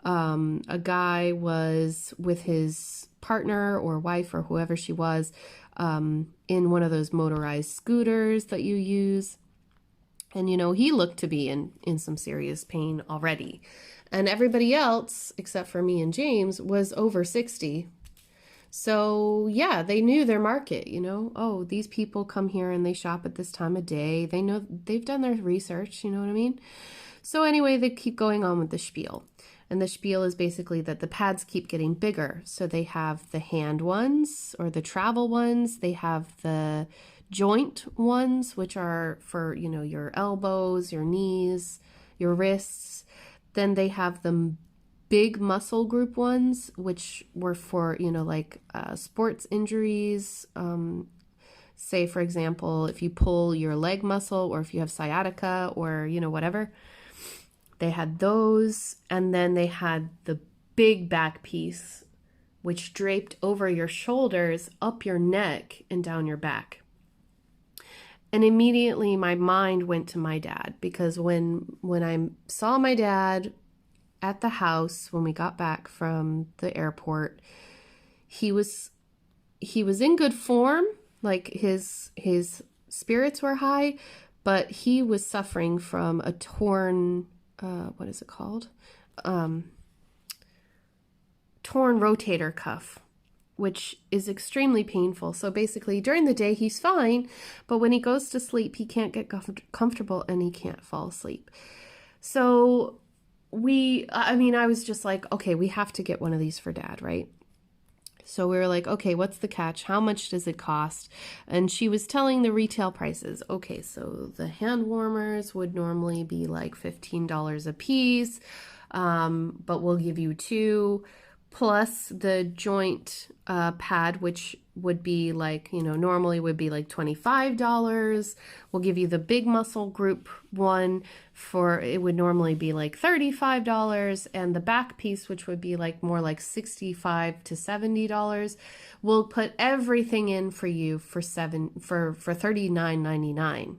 A guy was with his partner or wife or whoever she was, in one of those motorized scooters that you use. And, you know, he looked to be in some serious pain already. And everybody else, except for me and James, was over 60. So yeah, they knew their market, you know, oh, these people come here and they shop at this time of day. They know, they've done their research, you know what I mean? So anyway, they keep going on with the spiel. And the spiel is basically that the pads keep getting bigger. So they have the hand ones or the travel ones. They have the joint ones, which are for, you know, your elbows, your knees, your wrists. Then they have the big muscle group ones, which were for, you know, like sports injuries. Say, for example, if you pull your leg muscle, or if you have sciatica, or, you know, whatever. They had those. And then they had the big back piece, which draped over your shoulders, up your neck, and down your back. And immediately my mind went to my dad, because when I saw my dad at the house when we got back from the airport, he was in good form, like his spirits were high, but he was suffering from a torn, what is it called? Torn rotator cuff, which is extremely painful. So basically during the day he's fine, but when he goes to sleep he can't get comfortable and he can't fall asleep. So I was just like, okay, we have to get one of these for Dad, right? So we were like, okay, what's the catch? How much does it cost? And she was telling the retail prices. Okay, so the hand warmers would normally be like $15 a piece, but we'll give you 2, plus the joint pad, which would be like, normally would be like $25. We'll give you the big muscle group one it would normally be like $35, and the back piece, which would be like more like $65 to $70. We'll put everything in for you for $39.99.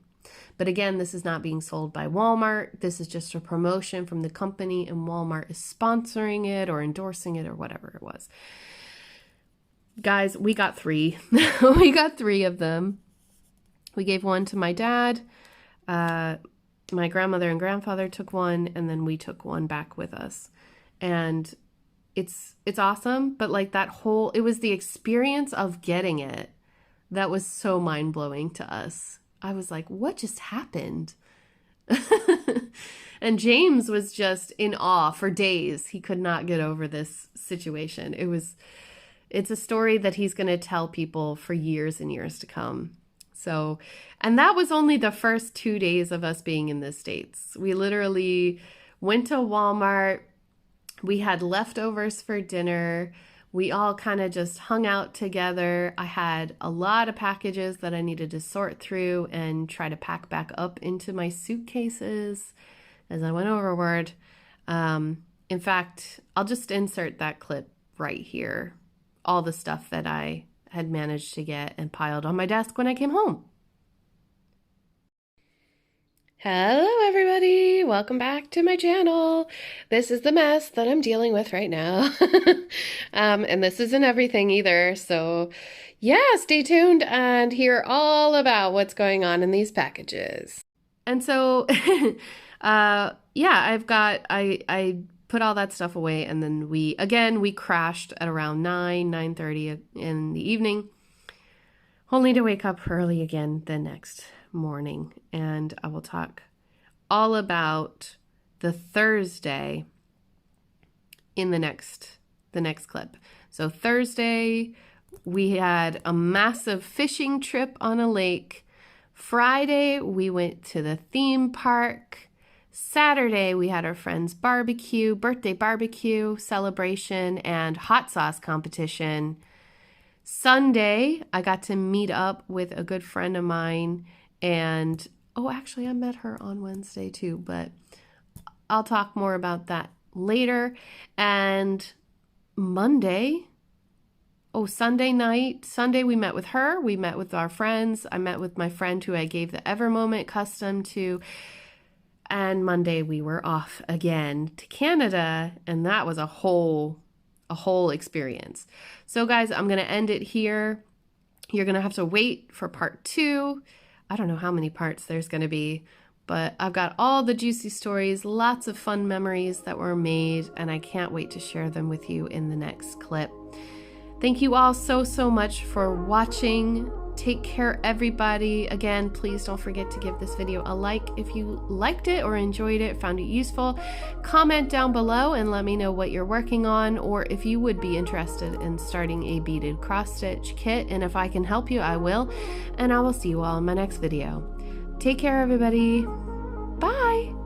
But again, this is not being sold by Walmart. This is just a promotion from the company, and Walmart is sponsoring it or endorsing it or whatever it was. Guys, we got 3. We got 3 of them. We gave one to my dad. My grandmother and grandfather took one, and then we took one back with us. And it's awesome, but like it was the experience of getting it that was so mind-blowing to us. I was like, what just happened? And James was just in awe for days. He could not get over this situation. It's a story that he's going to tell people for years and years to come. So, and that was only the first 2 days of us being in the States. We literally went to Walmart. We had leftovers for dinner. We all kind of just hung out together. I had a lot of packages that I needed to sort through and try to pack back up into my suitcases as I went overboard. In fact, I'll just insert that clip right here. All the stuff that I had managed to get and piled on my desk when I came home. Hello everybody, welcome back to my channel. This is the mess that I'm dealing with right now. And this isn't everything either, so yeah, stay tuned and hear all about what's going on in these packages. And so, yeah, I put all that stuff away, and then we crashed at around 9:30 in the evening, only to wake up early again the next morning. And I will talk all about the Thursday in the next clip. So Thursday, we had a massive fishing trip on a lake. Friday, we went to the theme park. Saturday, we had our friend's birthday barbecue celebration and hot sauce competition. Sunday, I got to meet up with a good friend of mine, and actually I met her on Wednesday too, but I'll talk more about that later. And Sunday we met with her. We met with our friends. I met with my friend who I gave the Ever Moment custom to. And Monday we were off again to Canada, and that was a whole experience. So guys, I'm going to end it here. You're going to have to wait for part 2. I don't know how many parts there's going to be, but I've got all the juicy stories, lots of fun memories that were made, and I can't wait to share them with you in the next clip. Thank you all so much for watching. Take care, everybody. Again, please don't forget to give this video a like if you liked it or enjoyed it, found it useful. Comment down below and let me know what you're working on, or if you would be interested in starting a beaded cross stitch kit. And if I can help you, I will. And I will see you all in my next video. Take care, everybody. Bye.